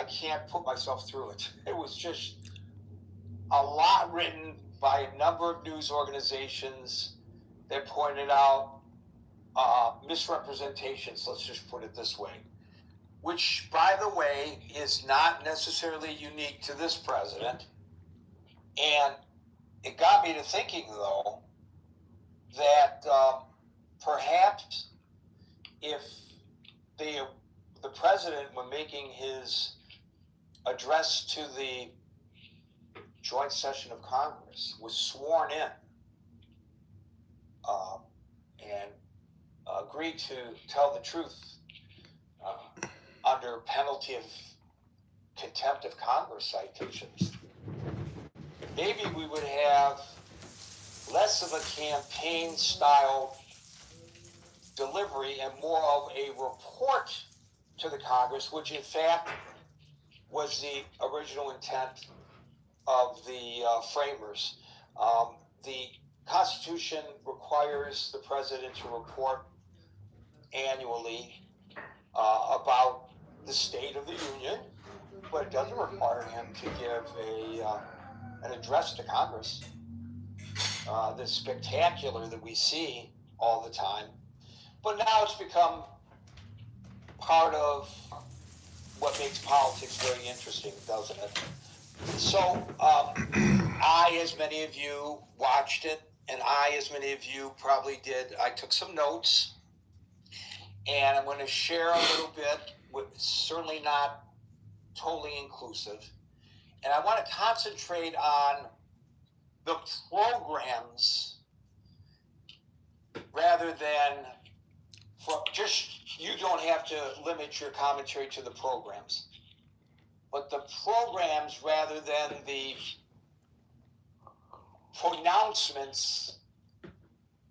can't put myself through it. It was just a lot written by a number of news organizations that pointed out misrepresentations, let's just put it this way, which, by the way, is not necessarily unique to this president. And it got me to thinking, though, that perhaps if the president, when making his address to the joint session of Congress, was sworn in and agreed to tell the truth under penalty of contempt of Congress citations, maybe we would have less of a campaign-style delivery and more of a report to the Congress, which in fact was the original intent of the framers. The Constitution requires the president to report annually about the state of the union, but it doesn't require him to give an address to Congress. The spectacular that we see all the time. But now it's become part of what makes politics very interesting, doesn't it? So I, as many of you, watched it, and I, as many of you probably did, I took some notes, and I'm going to share a little bit, with certainly not totally inclusive. And I want to concentrate on the programs rather than you don't have to limit your commentary to the programs, but the programs rather than the pronouncements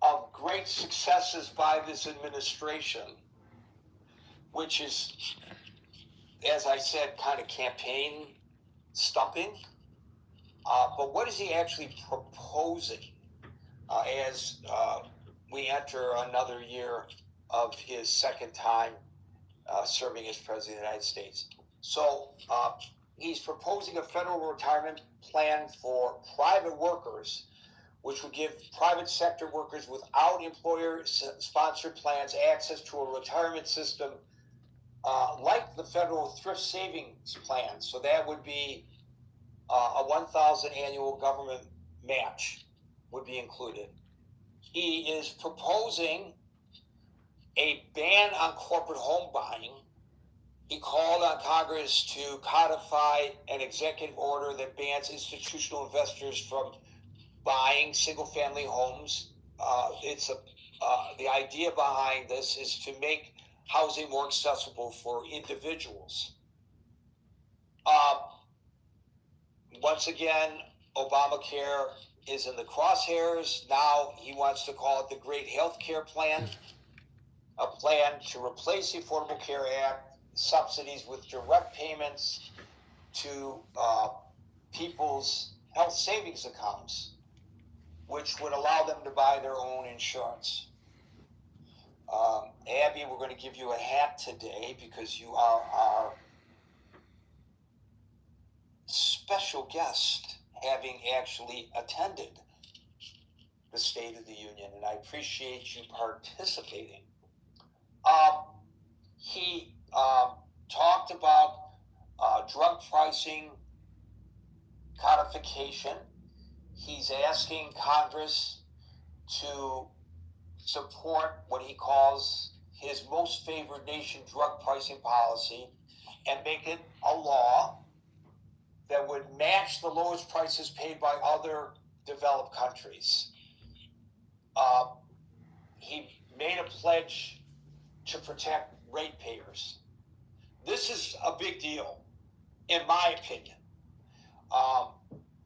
of great successes by this administration, which is, as I said, kind of campaign stumping. But what is he actually proposing as we enter another year of his second time serving as President of the United States? So he's proposing a federal retirement plan for private workers, which would give private sector workers without employer-sponsored plans access to a retirement system like the federal thrift savings plan. So that would be a $1,000 annual government match would be included. He is proposing a ban on corporate home buying. He called on Congress to codify an executive order that bans institutional investors from buying single-family homes. The idea behind this is to make housing more accessible for individuals. Once again, Obamacare is in the crosshairs. Now he wants to call it the Great Health Care Plan, a plan to replace the Affordable Care Act subsidies with direct payments to people's health savings accounts, which would allow them to buy their own insurance. Abby, we're going to give you a hat today because you are our special guest, having actually attended the State of the Union, and I appreciate you participating. He talked about drug pricing codification. He's asking Congress to support what he calls his most favored nation drug pricing policy and make it a law that would match the lowest prices paid by other developed countries. He made a pledge to protect ratepayers. This is a big deal, in my opinion.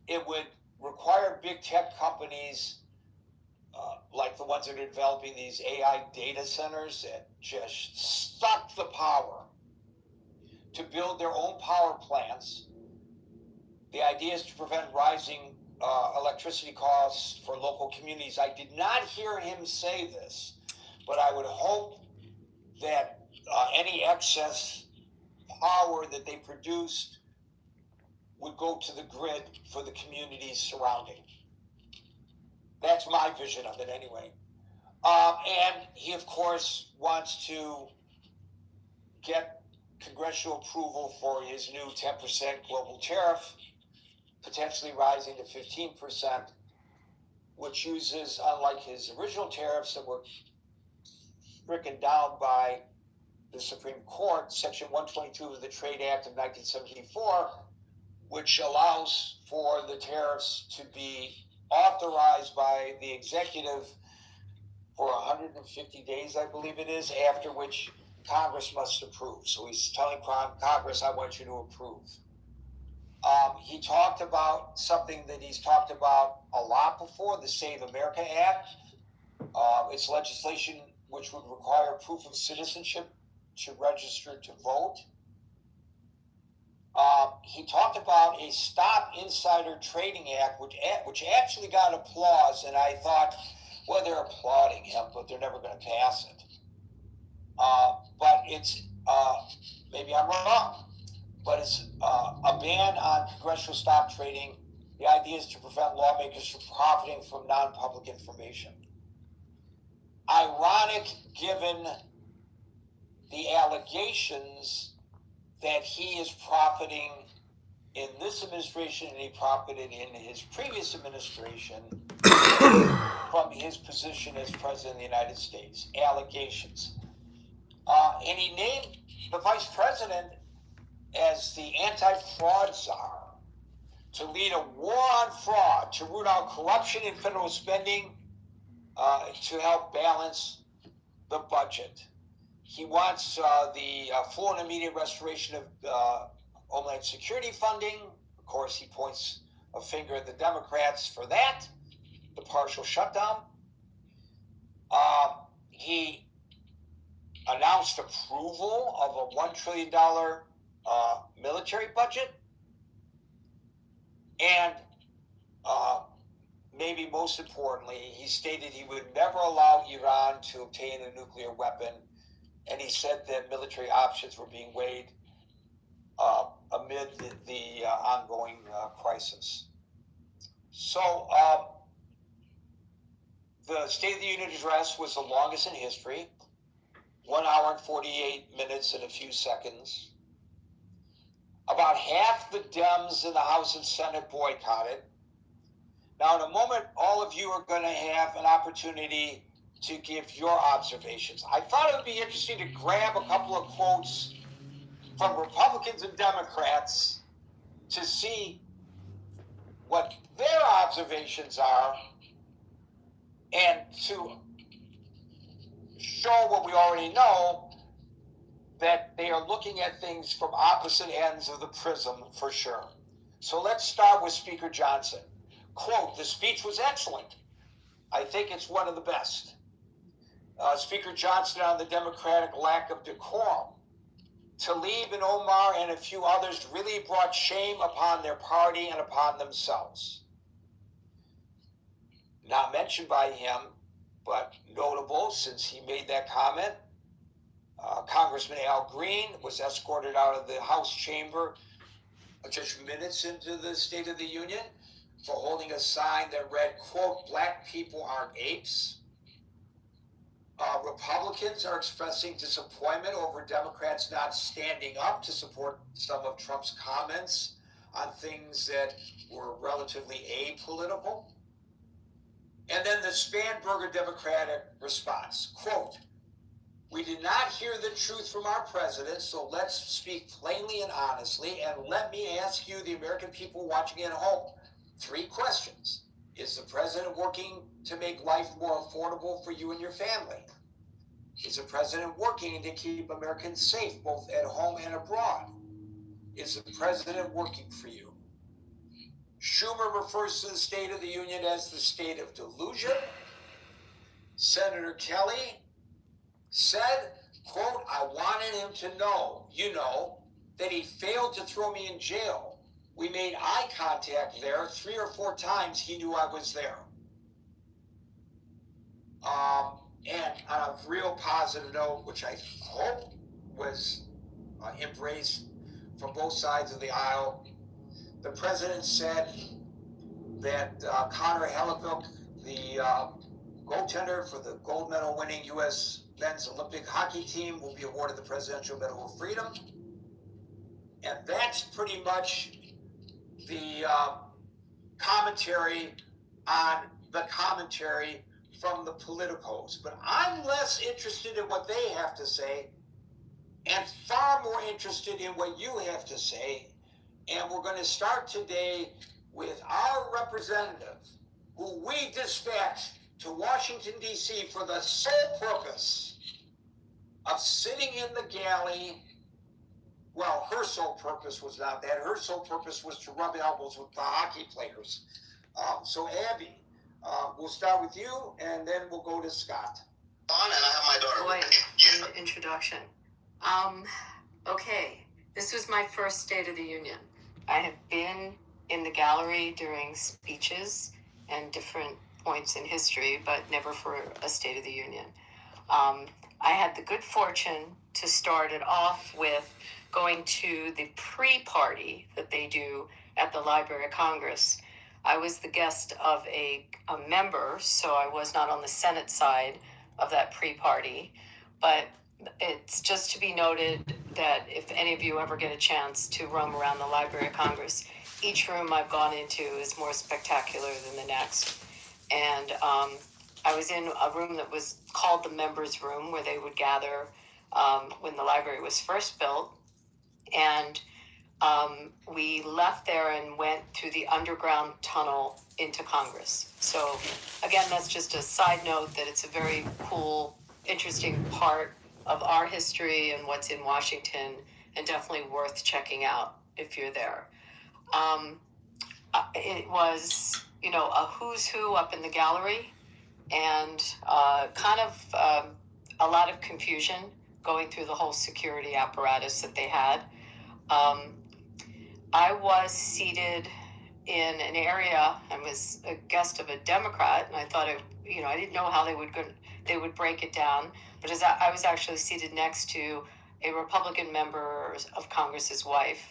It would require big tech companies like the ones that are developing these AI data centers that just suck the power to build their own power plants. The idea is to prevent rising electricity costs for local communities. I did not hear him say this, but I would hope that any excess power that they produced would go to the grid for the communities surrounding. That's my vision of it anyway. And he, of course, wants to get congressional approval for his new 10% global tariff, potentially rising to 15%, which uses, unlike his original tariffs that were stricken down by the Supreme Court, Section 122 of the Trade Act of 1974, which allows for the tariffs to be authorized by the executive for 150 days, I believe it is, after which Congress must approve. So he's telling Congress, I want you to approve. He talked about something that he's talked about a lot before, the Save America Act. It's legislation which would require proof of citizenship to register to vote. He talked about a Stop Insider Trading Act, which actually got applause, and I thought, well, they're applauding him, but they're never going to pass it. But it's, maybe I'm wrong, but it's a ban on congressional stock trading. The idea is to prevent lawmakers from profiting from non-public information. Ironic, given the allegations that he is profiting in this administration and he profited in his previous administration from his position as President of the United States. Allegations. And he named the Vice President as the anti-fraud czar, to lead a war on fraud, to root out corruption in federal spending, to help balance the budget. He wants the full and immediate restoration of Homeland Security funding. Of course, he points a finger at the Democrats for that, the partial shutdown. He announced approval of a $1 trillion military budget. And maybe most importantly, he stated he would never allow Iran to obtain a nuclear weapon. And he said that military options were being weighed amid the ongoing crisis. So the State of the Union address was the longest in history, 1 hour and 48 minutes and a few seconds. About half the Dems in the House and Senate boycotted. Now, in a moment, all of you are going to have an opportunity to give your observations. I thought it would be interesting to grab a couple of quotes from Republicans and Democrats to see what their observations are and to show what we already know, that they are looking at things from opposite ends of the prism for sure. So let's start with Speaker Johnson. Quote, the speech was excellent. I think it's one of the best. Speaker Johnson on the Democratic lack of decorum. Talib and Omar and a few others really brought shame upon their party and upon themselves. Not mentioned by him, but notable since he made that comment. Congressman Al Green was escorted out of the House chamber just minutes into the State of the Union for holding a sign that read, quote, black people aren't apes. Republicans are expressing disappointment over Democrats not standing up to support some of Trump's comments on things that were relatively apolitical. And then the Spanberger Democratic response, quote, we did not hear the truth from our president, so let's speak plainly and honestly, and let me ask you, the American people watching at home, 3 questions. Is the president working to make life more affordable for you and your family? Is the president working to keep Americans safe, both at home and abroad? Is the president working for you? Schumer refers to the State of the Union as the state of delusion. Senator Kelly said, quote, I wanted him to know, that he failed to throw me in jail. We made eye contact there 3 or 4 times. He knew I was there. And on a real positive note, which I hope was embraced from both sides of the aisle. The president said that Connor Hellebuck, the goaltender for the gold medal winning U.S. men's Olympic hockey team, will be awarded the Presidential Medal of Freedom. And that's pretty much the commentary on the commentary from the politicos. But I'm less interested in what they have to say and far more interested in what you have to say. And we're going to start today with our representative, who we dispatched to Washington, D.C. for the sole purpose of sitting in the galley. Well, her sole purpose was not that. Her sole purpose was to rub elbows with the hockey players. So, Abby, we'll start with you, and then we'll go to Scott. On, and I have my daughter Boy, with me. an introduction. Okay, this was my first State of the Union. I have been in the gallery during speeches and different points in history, but never for a State of the Union. I had the good fortune to start it off with going to the pre-party that they do at the Library of Congress. I was the guest of a member, so I was not on the Senate side of that pre-party, but it's just to be noted that if any of you ever get a chance to roam around the Library of Congress, each room I've gone into is more spectacular than the next. And I was in a room that was called the members' room, where they would gather when the library was first built. And we left there and went through the underground tunnel into Congress. So again, that's just a side note that it's a very cool, interesting part of our history and what's in Washington, and definitely worth checking out if you're there. It was, a who's who up in the gallery, and kind of a lot of confusion going through the whole security apparatus that they had. I was seated in an area. I was a guest of a Democrat, and I thought, I didn't know how they would break it down. But as I was actually seated next to a Republican member of Congress's wife,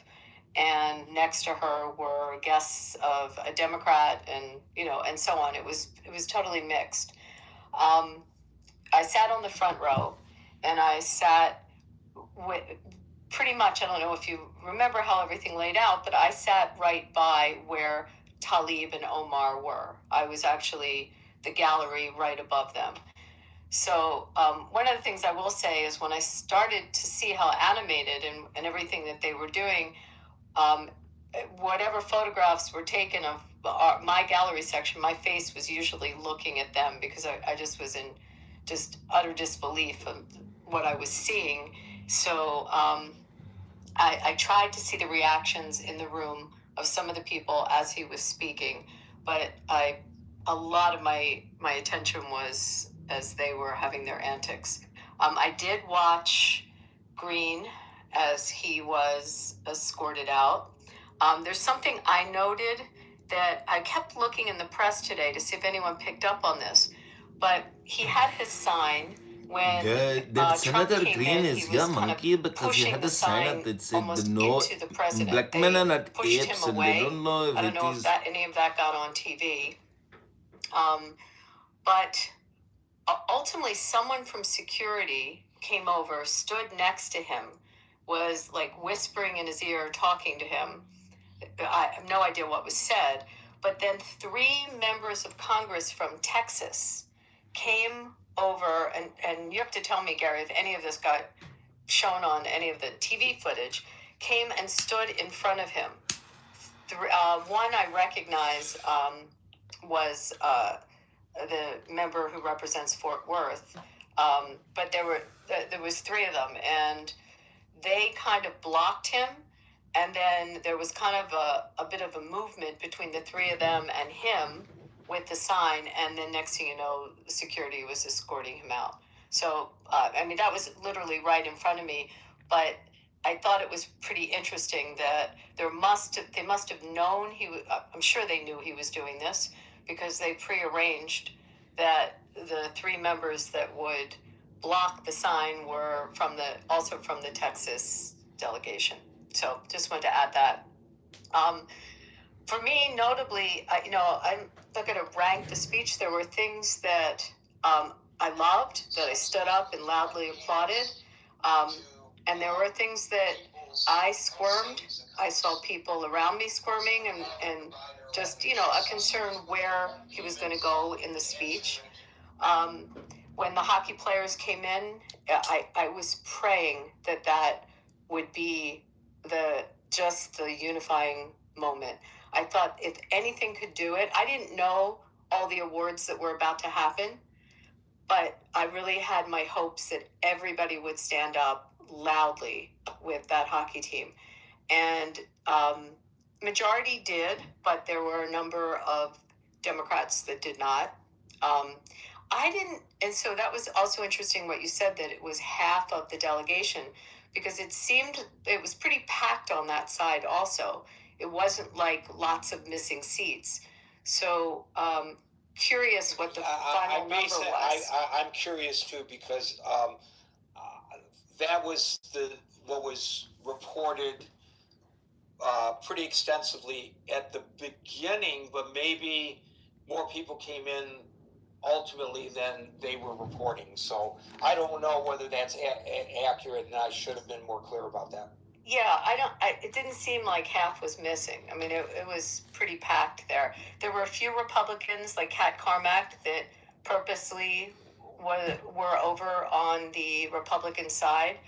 and next to her were guests of a Democrat, and and so on. It was totally mixed. I sat on the front row, and I sat with pretty much, I don't know if you remember how everything laid out, but I sat right by where Talib and Omar were. I was actually the gallery right above them. So one of the things I will say is when I started to see how animated and everything that they were doing, whatever photographs were taken of my gallery section, my face was usually looking at them, because I just was in just utter disbelief of what I was seeing. So I tried to see the reactions in the room of some of the people as he was speaking, but a lot of my attention was as they were having their antics. I did watch Green as he was escorted out. There's something I noted that I kept looking in the press today to see if anyone picked up on this, but he had his sign when The Trump Senator came Green in. is He was here, kind monkey, of because he pushing had the a sign sign up that said almost no into the president. black men are not pushed apes, him and away. they don't know if I don't it know is. if any of that got on TV. But ultimately, someone from security came over, stood next to him, was like whispering in his ear, talking to him. I have no idea what was said. But then 3 members of Congress from Texas came over, and you have to tell me, Gary, if any of this got shown on any of the TV footage, came and stood in front of him. One I recognize was the member who represents Fort Worth, but there was 3 of them, and they kind of blocked him. And then there was kind of a bit of a movement between the 3 of them and him with the sign. And then next thing you know, security was escorting him out. So, that was literally right in front of me. But I thought it was pretty interesting that they must have known I'm sure they knew he was doing this, because they prearranged that the 3 members that would block the sign were also from the Texas delegation. So just wanted to add that. For me, notably, I'm not going to rank the speech. There were things that I loved, that I stood up and loudly applauded. And there were things that I squirmed. I saw people around me squirming and just, a concern where he was going to go in the speech. When the hockey players came in, I was praying that would be the unifying moment. I thought if anything could do it, I didn't know all the awards that were about to happen, but I really had my hopes that everybody would stand up loudly with that hockey team. And majority did, but there were a number of Democrats that did not. I didn't, and so that was also interesting what you said, that it was half of the delegation, because it seemed it was pretty packed on that side also. It wasn't like lots of missing seats. So curious what the final number was. I'm curious too, because that was what was reported pretty extensively at the beginning, but maybe more people came in ultimately than they were reporting. So I don't know whether that's accurate, and I should have been more clear about that. Yeah, it didn't seem like half was missing. I mean, it was pretty packed there. There were a few Republicans, like Kat Carmack, that purposely were over on the Republican side.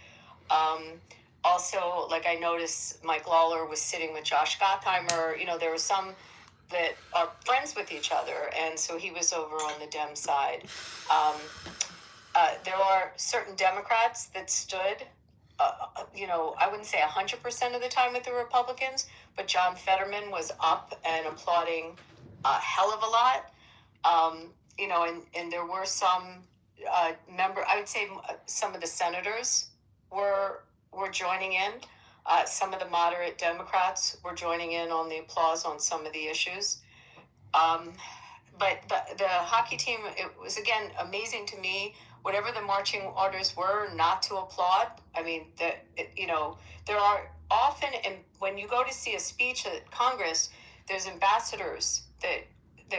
Also, like I noticed Mike Lawler was sitting with Josh Gottheimer. There were some that are friends with each other, and so he was over on the Dem side. There are certain Democrats that stood, I wouldn't say 100% of the time with the Republicans, but John Fetterman was up and applauding a hell of a lot. And there were some I would say some of the senators were joining in. Some of the moderate Democrats were joining in on the applause on some of the issues. But the hockey team, it was, again, amazing to me. Whatever the marching orders were, not to applaud. I mean, there are often, and when you go to see a speech at Congress, there's ambassadors that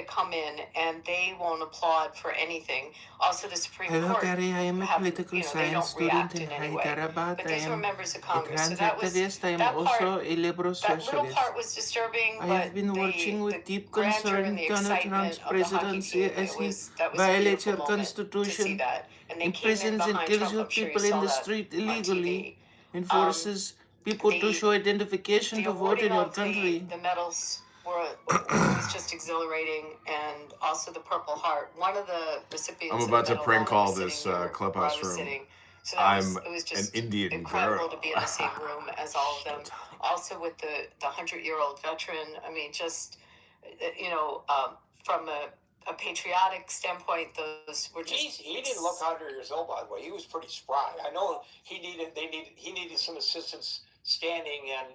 come in and they won't applaud for anything. Also, the Supreme Hello, Court, Gary. I am a political they science don't student react in in any way. Hyderabad. But I these were am members of a Congress. So trans that was activist. I am that part. also a liberal That little socialist. part was disturbing, I but have been watching with the deep grandeur concern and the Donald excitement Trump's of the hockey presidency team, as he that was a violates beautiful our moment to see constitution, that. And they came in imprisons and behind kills Trump. your I'm sure you people in saw the that street on illegally, TV. enforces people to The show identification to vote awarding in your of country. the medals was just exhilarating, and also the Purple Heart. One of the recipients. I'm about of the to Medal of prank Honor call was this sitting near clubhouse where I was room. sitting. So I'm it was just an Indian incredible girl. to be in the same room as all of them. Also with the 100-year-old veteran. I mean, just from a patriotic standpoint, those were just. He didn't look 100 years old, by the way. He was pretty spry. I know he needed some assistance standing, and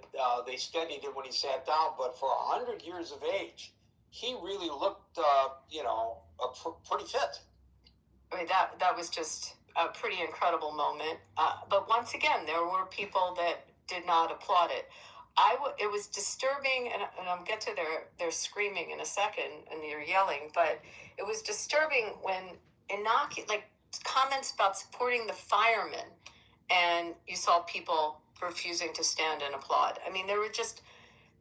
they steadied him when he sat down. But for 100 years of age, he really looked, pretty fit. I mean, that was just a pretty incredible moment. But once again, there were people that did not applaud it. It was disturbing, and I'll get to their screaming in a second, and they're yelling, but it was disturbing when comments about supporting the firemen, and you saw people refusing to stand and applaud. I mean, there were just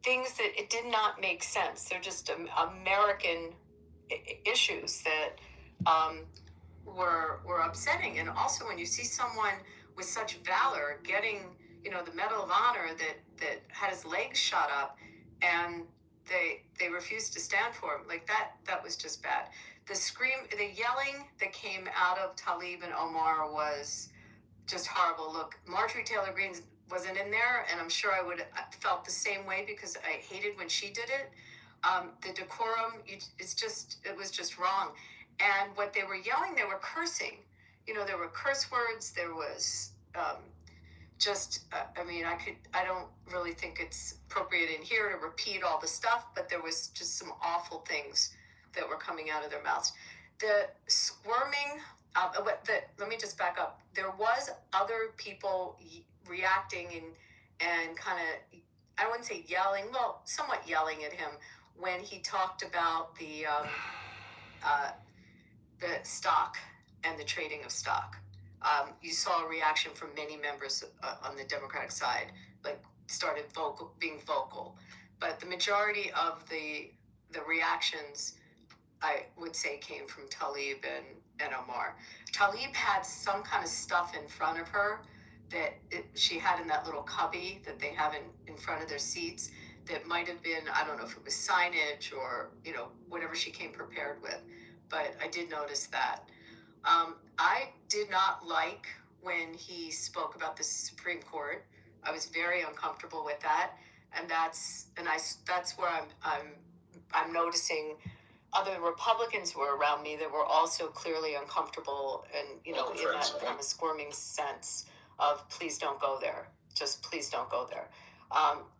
things that it did not make sense. They're just American issues that were upsetting. And also, when you see someone with such valor getting the Medal of Honor that had his legs shot up, and they refused to stand for him, like that was just bad. The yelling that came out of Tlaib and Omar was just horrible. Look, Marjorie Taylor Greene wasn't in there, and I'm sure I would have felt the same way, because I hated when she did it. The decorum, it was just wrong. And what they were yelling, they were cursing. There were curse words. There was I don't really think it's appropriate in here to repeat all the stuff, but there was just some awful things that were coming out of their mouths. The squirming, let me just back up. There was other people reacting and kind of, I wouldn't say yelling, well, somewhat yelling at him when he talked about the stock and the trading of stock. You saw a reaction from many members on the Democratic side, like started being vocal, but the majority of the reactions, I would say, came from Talib and Omar. Talib had some kind of stuff in front of her that she had in that little cubby that they have in front of their seats that might have been, I don't know if it was signage or, whatever she came prepared with. But I did notice that. I did not like when he spoke about the Supreme Court. I was very uncomfortable with that, and that's where I'm noticing other Republicans were around me that were also clearly uncomfortable and, in that kind of squirming sense of please don't go there. Just please don't go there.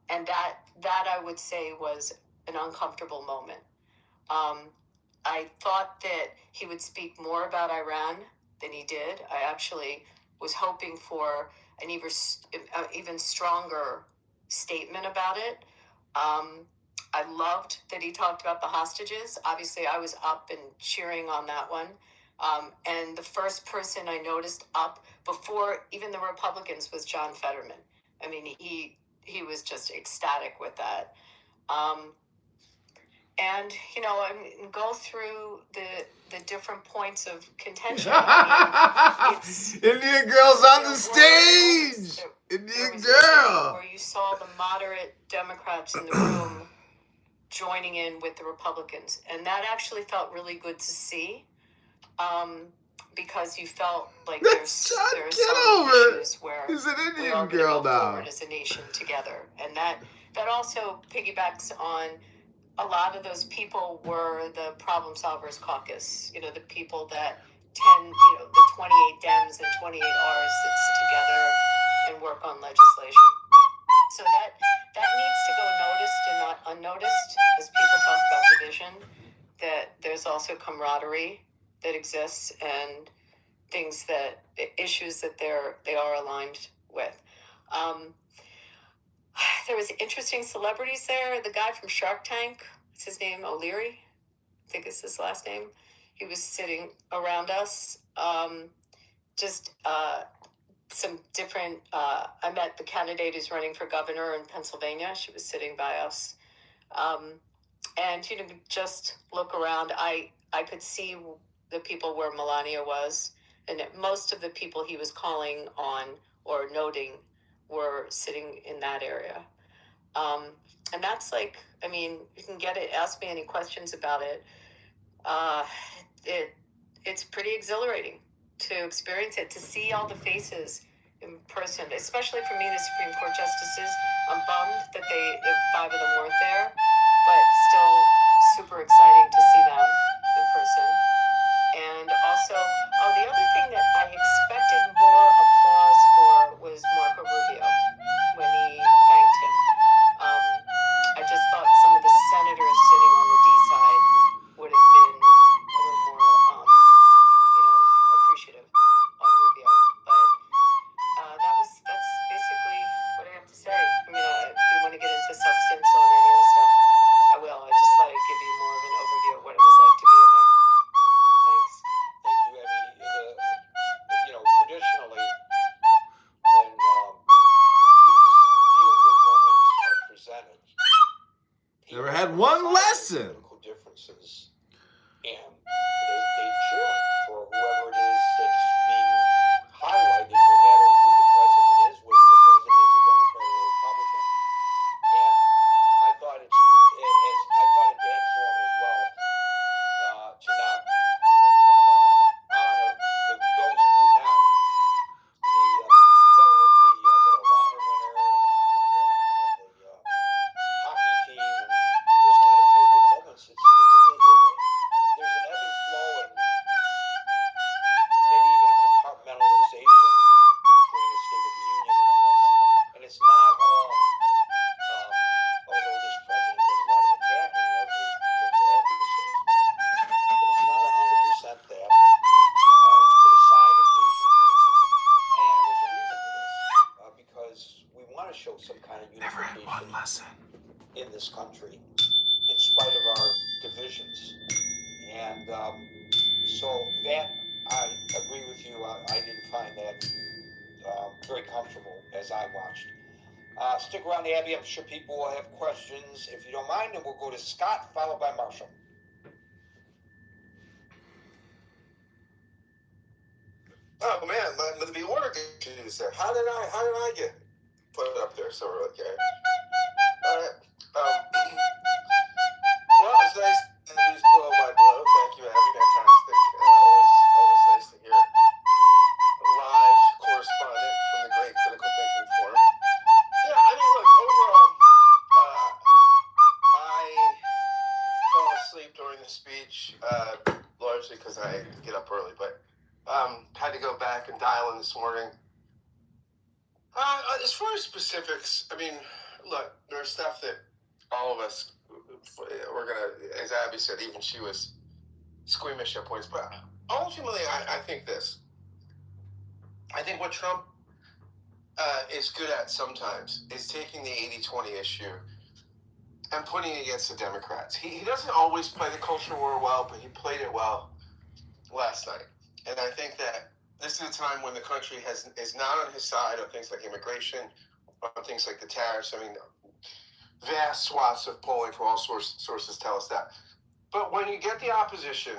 And that I would say was an uncomfortable moment. I thought that he would speak more about Iran than he did. I actually was hoping for an even stronger statement about it. I loved that he talked about the hostages. Obviously, I was up and cheering on that one. And the first person I noticed up before even the Republicans was John Fetterman. I mean, he was just ecstatic with that. And go through the different points of contention. Indian girls on the stage. Indian girl. Where you saw the moderate Democrats in the room joining in with the Republicans, and that actually felt really good to see, because you felt like there's some issues where he's an we Indian are going to girl go now. forward as a nation together, and that also piggybacks on. A lot of those people were the Problem Solvers Caucus, the people that the 28 Dems and 28 Rs sits together and work on legislation. So that needs to go noticed and not unnoticed as people talk about division, that there's also camaraderie that exists and issues that they are aligned with. There was interesting celebrities there. The guy from Shark Tank, what's his name? O'Leary, I think is his last name. He was sitting around us. Some different. I met the candidate who's running for governor in Pennsylvania. She was sitting by us, and just look around. I could see the people where Melania was, and most of the people he was calling on or noting were sitting in that area. And that's you can get it, ask me any questions about it. It's pretty exhilarating to experience it, to see all the faces in person, especially for me, the Supreme Court justices. I'm bummed that 5 of them weren't there, but still super exciting to see them in person. And also, the other thing that I expected more applause for was Marco Rubio when he thanked him. I just thought some of the senators sitting on the D side would have been a little more, appreciative of Rubio. But that's basically what I have to say. I mean, if you want to get into substance on any of the stuff, I will. I just thought I'd give you more of an overview of what it was like to be in there. Thanks. Thank you, Abby. Traditionally, when these feel-good moments are presented, Never had one lesson. Political differences, and they cheer for whoever it is that's being highlighted, no matter who the president is, whether the president is a Democrat or a Republican. And I thought it bad form as well to not honor those who did not. The Medal of Honor winner and the hockey team and those kind of feel-good moments. There's an ebb and flow, and this country, in spite of our divisions. And so that, I agree with you. I didn't find that very comfortable as I watched. Stick around, Abby. I'm sure people will have questions. If you don't mind, then we'll go to Scott, followed by Marshall. Oh man, the order is there. How did I get put up there so early? Okay. All right. Well, it's nice to just blow by blow. Thank you, Abby. Fantastic. Always nice to hear live correspondent from the Great Critical Thinking Forum. Yeah, I mean, look, overall, I fell asleep during the speech, largely because I get up early, but had to go back and dial in this morning. As far as specifics, I mean, look, there's stuff that all of us, we're going to, as Abby said, even she was squeamish at points, but ultimately, I think this. I think what Trump is good at sometimes is taking the 80-20 issue and putting it against the Democrats. He doesn't always play the culture war well, but he played it well last night. And I think that this is a time when the country is not on his side on things like immigration, on things like the tariffs. I mean, vast swaths of polling from all sources tell us that. But when you get the opposition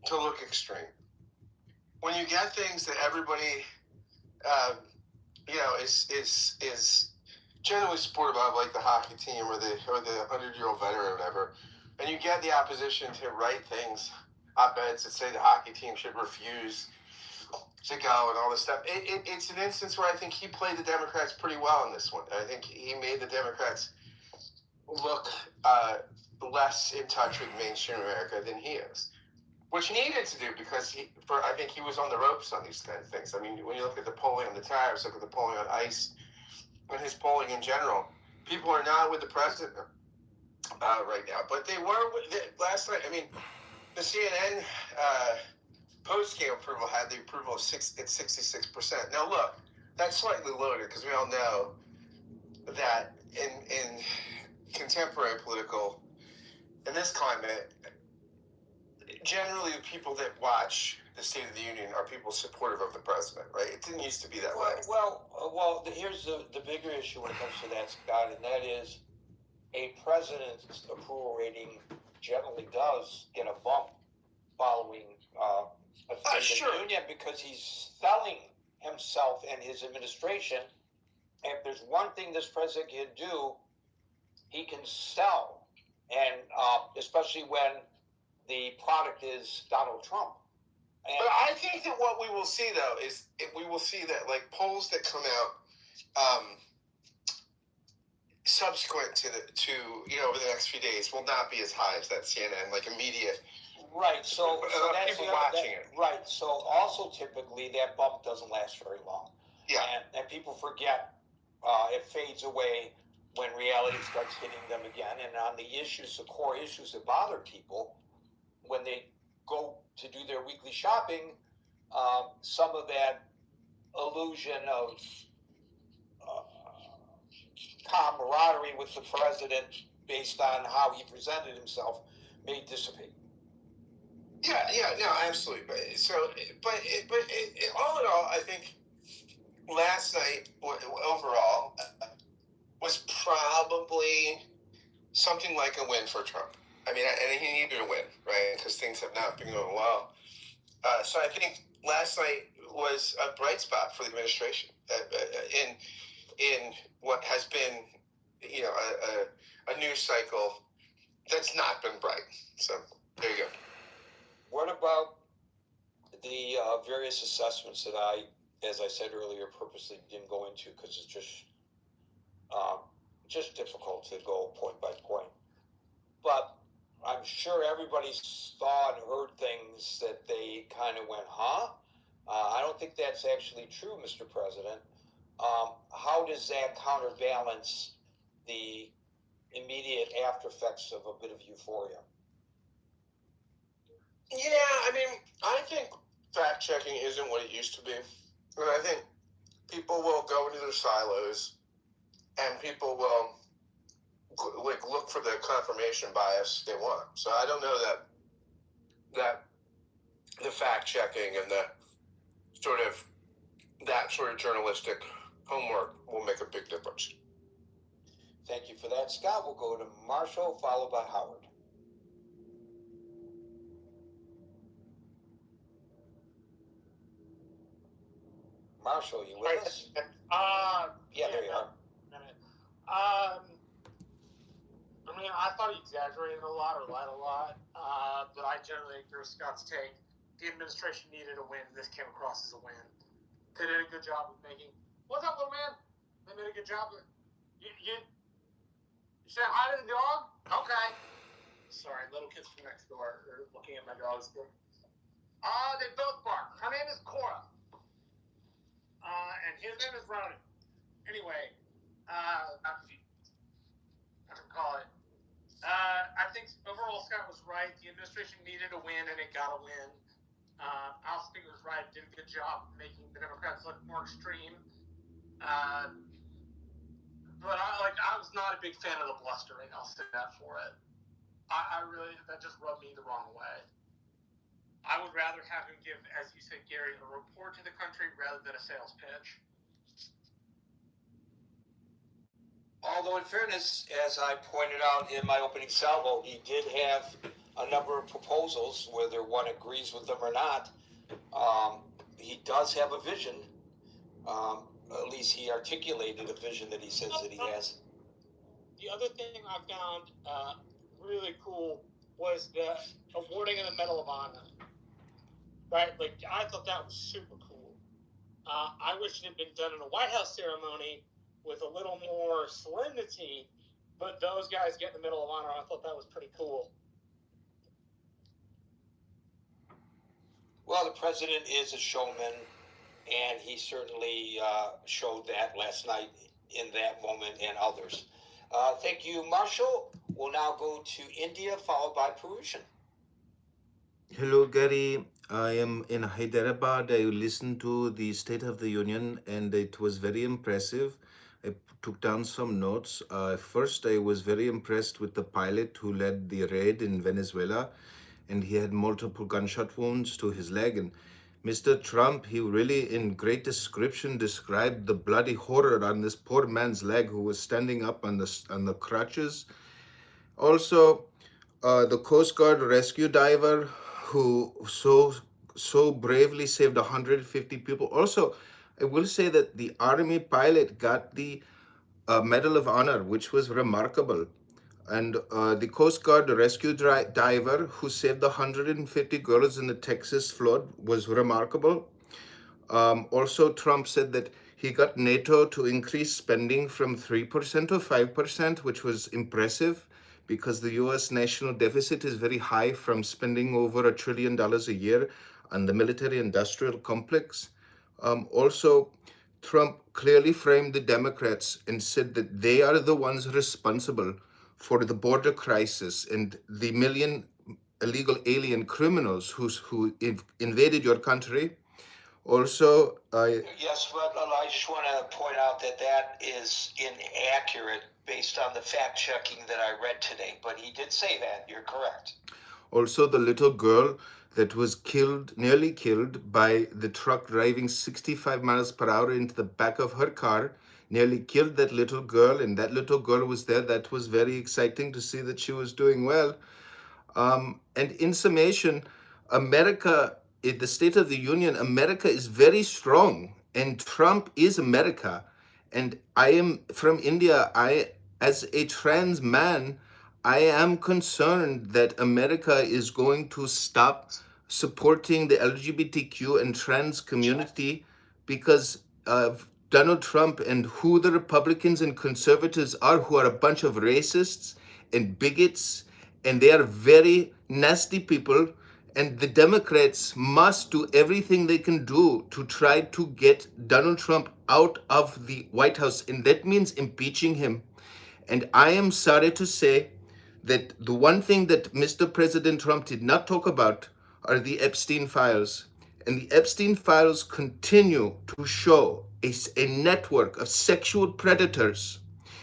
to look extreme, when you get things that everybody, is generally supportive of, like the hockey team or the 100-year-old veteran or whatever, and you get the opposition to write things, op-eds that say the hockey team should refuse to go and all this stuff. It's an instance where I think he played the Democrats pretty well in this one. I think he made the Democrats look less in touch with mainstream America than he is, which he needed to do because I think he was on the ropes on these kind of things. I mean, when you look at the polling on the tariffs, look at the polling on ICE, and his polling in general, people are not with the president right now, but they were last night. I mean, the CNN post-game approval had the approval of 66%. Now, look, that's slightly loaded because we all know that in contemporary political, in this climate, generally the people that watch the State of the Union are people supportive of the president, right? It didn't used to be that way. Well, here's the bigger issue when it comes to that, Scott, and that is a president's approval rating generally does get a bump following a State of the Union because he's selling himself and his administration. And if there's one thing this president can do, he can sell, and especially when the product is Donald Trump. But I think that what we will see, though, is we will see that, like, polls that come out subsequent to over the next few days will not be as high as that CNN, like, immediate. Right, so that's people watching it. Right, so also typically that bump doesn't last very long. Yeah. And people forget, it fades away when reality starts hitting them again. And on the issues, the core issues that bother people, when they go to do their weekly shopping, some of that illusion of camaraderie with the president based on how he presented himself may dissipate. Yeah, no, absolutely. But all in all, I think last night overall was probably something like a win for Trump. I mean, and he needed a win, right? Because things have not been going well. So I think last night was a bright spot for the administration in what has been, a news cycle that's not been bright. So there you go. What about the various assessments that I, as I said earlier, purposely didn't go into because it's just difficult to go point by point. But I'm sure everybody saw and heard things that they kind of went, huh? I don't think that's actually true, Mr. President. How does that counterbalance the immediate after effects of a bit of euphoria? Yeah, I mean, I think fact-checking isn't what it used to be. And I think people will go into their silos and people will like look for the confirmation bias they want. So I don't know that the fact checking and that sort of journalistic homework will make a big difference. Thank you for that, Scott. We'll go to Marshall, followed by Howard. Marshall, you with us? Yeah, there you are. I mean, I thought he exaggerated a lot or lied a lot, but I generally agree with Scott's take. The administration needed a win. This came across as a win. They did a good job of making. What's up, little man? They did a good job. You said hi to the dog? Okay. Sorry, little kids from next door are looking at my dogs. They both bark. Her name is Cora. And his name is Ronan. Anyway, I can call it. I think overall Scott was right. The administration needed a win, and it got a win. Al Speaker was right. Did a good job making the Democrats look more extreme. But I was not a big fan of the blustering. I'll say that for it. I really, that just rubbed me the wrong way. I would rather have him give, as you said, Gary, a report to the country rather than a sales pitch. Although, in fairness, as I pointed out in my opening salvo, he did have a number of proposals, whether one agrees with them or not. He does have a vision. At least he articulated a vision that he says that he has. The other thing I found really cool was the awarding of the Medal of Honor. Right? Like, I thought that was super cool. I wish it had been done in a White House ceremony with a little more solemnity, but those guys getting the Medal of Honor, I thought that was pretty cool. Well, the president is a showman, and he certainly showed that last night in that moment and others. Thank you, Marshall. We'll now go to India, followed by Perusian. Hello, Gary. I am in Hyderabad. I listened to the State of the Union, and it was very impressive. I took down some notes. First, I was very impressed with the pilot who led the raid in Venezuela, and he had multiple gunshot wounds to his leg. And Mr. Trump, he really, in great description, described the bloody horror on this poor man's leg who was standing up on the crutches. Also, the Coast Guard rescue diver who so bravely saved 150 people. Also, I will say that the Army pilot got the Medal of Honor, which was remarkable. And the Coast Guard rescue diver who saved 150 girls in the Texas flood was remarkable. Also, Trump said that he got NATO to increase spending from 3% to 5%, which was impressive because the US national deficit is very high from spending over $1 trillion a year on the military-industrial complex. Also, Trump clearly framed the Democrats and said that they are the ones responsible for the border crisis and the million illegal alien criminals who invaded your country. Also, Yes, but I just want to point out that that is inaccurate based on the fact checking that I read today. But he did say that. You're correct. Also, the little girl that was nearly killed by the truck driving 65 miles per hour into the back of her car, nearly killed that little girl, and that little girl was there. That was very exciting to see that she was doing well. And in summation, America, in the State of the Union, America is very strong, and Trump is America. And I am from India. As a trans man, I am concerned that America is going to stop supporting the LGBTQ and trans community because of Donald Trump and who the Republicans and conservatives are, who are a bunch of racists and bigots, and they are very nasty people. And the Democrats must do everything they can do to try to get Donald Trump out of the White House, and that means impeaching him. And I am sorry to say that the one thing that Mr. President Trump did not talk about are the Epstein files. And the Epstein files continue to show a network of sexual predators,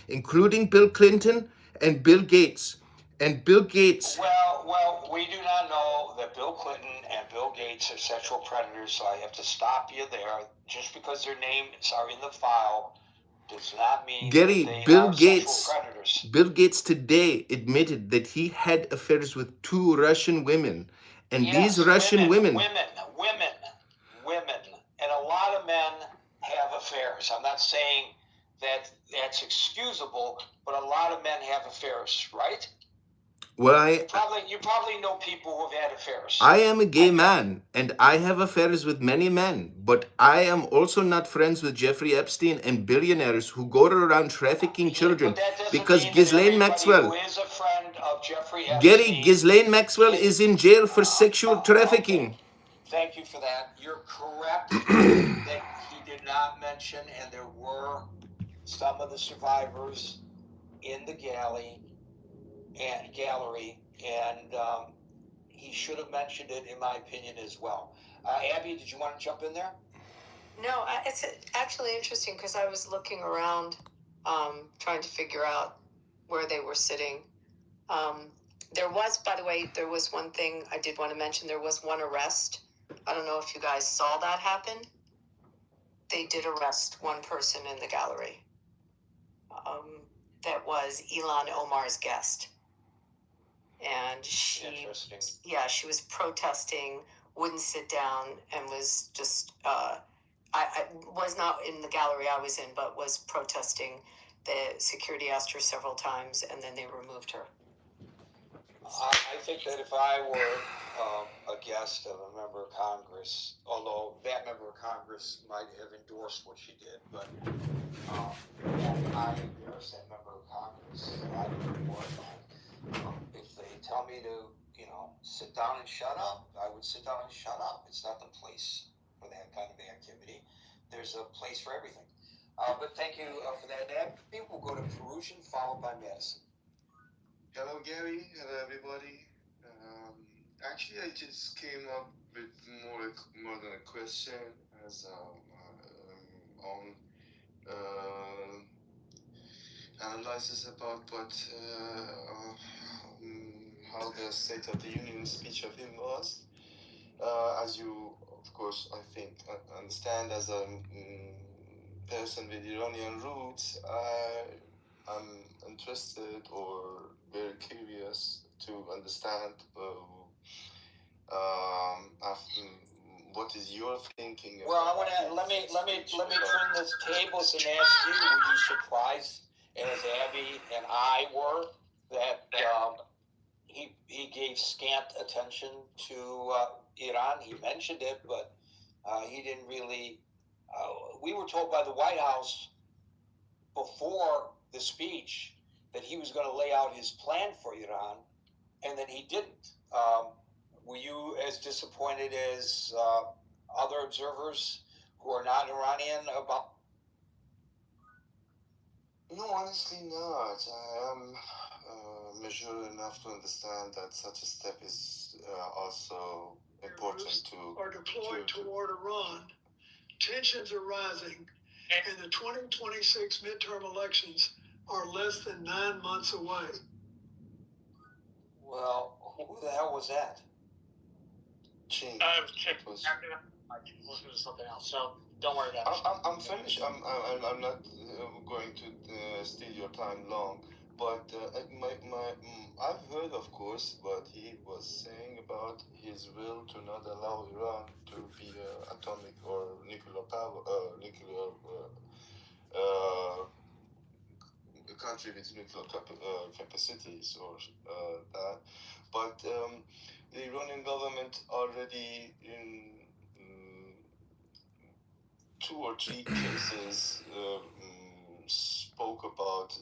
including Bill Clinton and Bill Gates. And Bill Gates. Well, we do not know that Bill Clinton and Bill Gates are sexual predators, so I have to stop you there. Just because their names are in the file does not mean Gary, that they Bill are Gates. sexual predators. Bill Gates today admitted that he had affairs with 2 Russian women. And Yes, these Russian women. Women. And a lot of men have affairs. I'm not saying that that's excusable, but a lot of men have affairs, right? Well, You probably know people who have had affairs. I am a gay man, and I have affairs with many men, but I am also not friends with Jeffrey Epstein and billionaires who go around trafficking children. But that doesn't Because mean that Ghislaine everybody Maxwell, who is a friend of Jeffrey Epstein, Gary, Ghislaine Maxwell is in jail for sexual trafficking. Okay. Thank you for that. You're correct that he did not mention, and there were some of the survivors in the gallery, and he should have mentioned it, in my opinion, as well. Abby, did you want to jump in there? No, it's actually interesting because I was looking around, trying to figure out where they were sitting. There was, by the way, there was one thing I did want to mention. There was one arrest. I don't know if you guys saw that happen. They did arrest one person in the gallery. That was Ilhan Omar's guest. And she was protesting, wouldn't sit down, and was just, I was not in the gallery I was in, but was protesting. The security asked her several times, and then they removed her. I think that if I were a guest of a member of Congress, although that member of Congress might have endorsed what she did, but I embarrass that member of Congress. I would be mortified. If they tell me to, sit down and shut up, I would sit down and shut up. It's not the place for that kind of activity. There's a place for everything. But thank you for that. Abby, we'll go to Perusian, followed by Madison. Hello, Gary. Hello, everybody. Actually, I just came up with more than a question as on analysis about how the State of the Union speech of him was. As you, of course, I think understand, as a person with Iranian roots, I'm interested or very curious to understand what is your thinking. Well, I want to let me turn this tables and ask you: were you surprised, as Abby and I were, that he gave scant attention to Iran? He mentioned it, but he didn't really. We were told by the White House before the speech that he was going to lay out his plan for Iran, and then he didn't. Were you as disappointed as other observers who are not Iranian about? No, honestly not. I am mature enough to understand that such a step is also important are deployed toward Iran. Tensions are rising, and the 2026 midterm elections are less than 9 months away. Well, who the hell was that? It was Chick. I can listen to something else, so don't worry about it. I'm finished. I'm not going to steal your time long, but I've heard, of course, what he was saying about his will to not allow Iran to be atomic or nuclear power, country with nuclear capacities or that, but the Iranian government already in 2 or 3 cases spoke about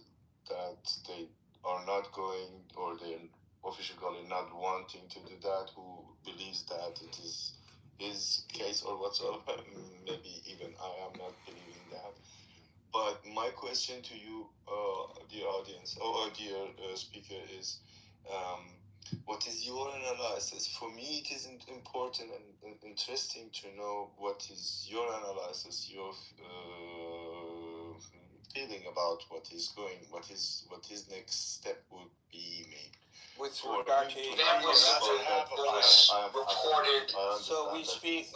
that they are not going, or they're officially not wanting to do that, who believes that it is his case or whatsoever. Maybe even I am not believing that. But my question to you, dear audience, or dear speaker, is what is your analysis? For me, it is important and interesting to know what is your analysis, your feeling about what his next step would be, maybe. With regard to That was reported so we speak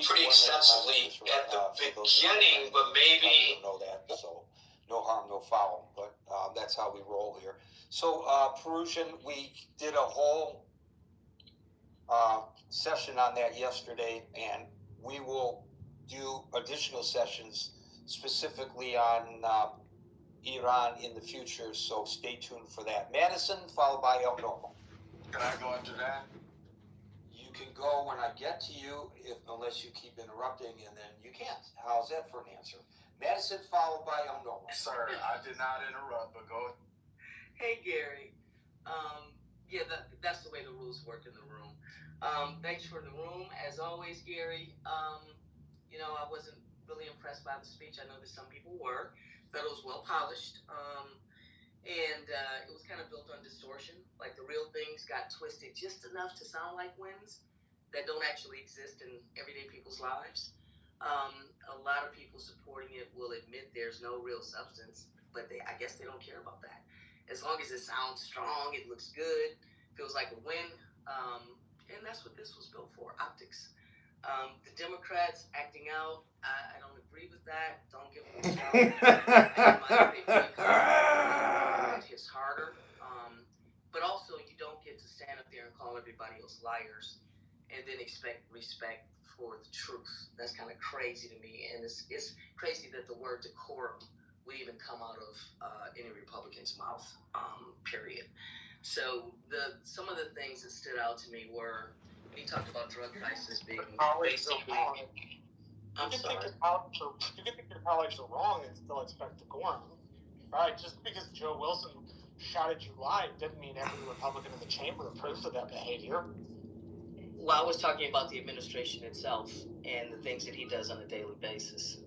pretty extensively at the beginning, but maybe know that, so no harm, no foul. But that's how we roll here. So Perusian, we did a whole session on that yesterday, and we will do additional sessions specifically on Iran in the future, so stay tuned for that. Madison, followed by El Normo. Can I go after that? You can go when I get to you, unless you keep interrupting, and then you can't. How's that for an answer? Madison, followed by El Normo. Sir, I did not interrupt, but go. Hey, Gary. That's the way the rules work in the room. Thanks for the room, as always, Gary. I wasn't really impressed by the speech. I know that some people were. Thought it was well polished. And it was kind of built on distortion. Like the real things got twisted just enough to sound like wins that don't actually exist in everyday people's lives. A lot of people supporting it will admit there's no real substance, but I guess they don't care about that. As long as it sounds strong, it looks good, feels like a win, and that's what this was built for, optics. The Democrats acting out, I don't agree with that. Don't give them a challenge. It hits harder. But also, you don't get to stand up there and call everybody else liars and then expect respect for the truth. That's kind of crazy to me. And it's crazy that the word decorum would even come out of any Republican's mouth, period. So some of the things that stood out to me were when he talked about drug prices being basically. I'm sorry. You can think your colleagues are wrong and still expect decorum, right? Just because Joe Wilson shouted you lied didn't mean every Republican in the chamber approves of that behavior. Well, I was talking about the administration itself and the things that he does on a daily basis.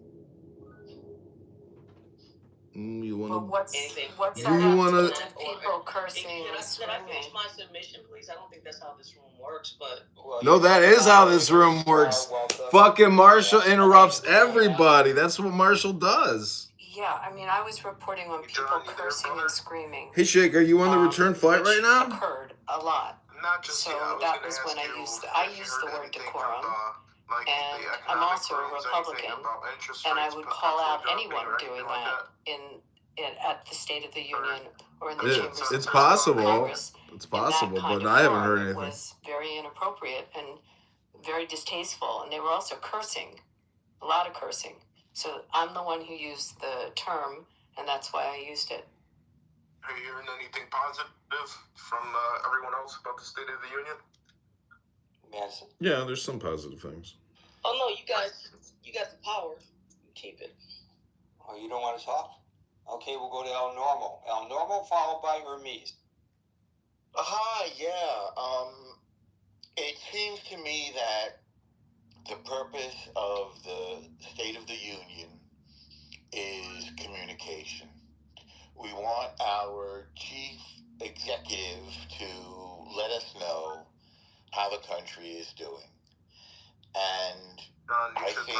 You want to? What's Do that you have wanna- to do with people cursing Can and I screaming? finish my submission, please? I don't think that's how this room works, but No, that is how this room works. Fucking Marshall interrupts everybody. That's what Marshall does. Yeah, I mean, I was reporting on people cursing and screaming. Hey, Shake, are you on the return flight right which now? occurred a lot. Not just So I that gonna was ask when you I if you used the heard word anything decorum, from, and the I'm economic also a firms, Republican, anything about interest and I rates would call out potentially anyone dropping or doing anything like that at the State of the Union or in the It- chambers it's of possible. Congress. It's in that possible, kind but of I haven't forum. heard It anything. was very inappropriate and very distasteful, and they were also cursing, a lot of cursing. So I'm the one who used the term, and that's why I used it. Are you hearing anything positive from everyone else about the State of the Union? Madison. Yeah, there's some positive things. oh no, you got the power. Keep it. Oh, you don't want to talk? Okay, we'll go to El Normo. El Normo, followed by Hermes. Hi, yeah. It seems to me that the purpose of the State of the Union is communication. We want our chief executive to let us know how the country is doing. And I think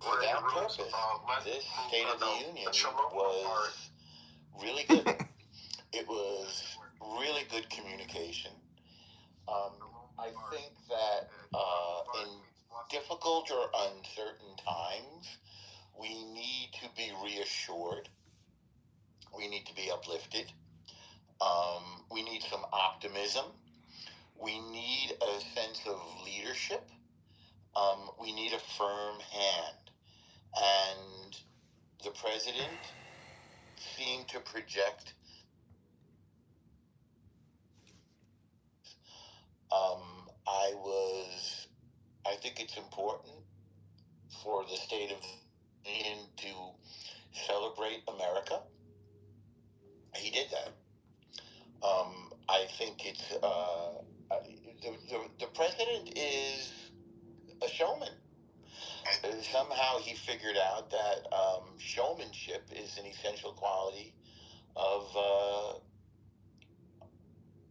for that purpose, this State of the Union was really good. It was really good communication. I think that in difficult or uncertain times, we need to be reassured. We need to be uplifted. We need some optimism. We need a sense of leadership. We need a firm hand. And the president seemed to project I think it's important for the State of the Union to celebrate America. He did that. I think it's the president is a showman. Somehow he figured out that showmanship is an essential quality of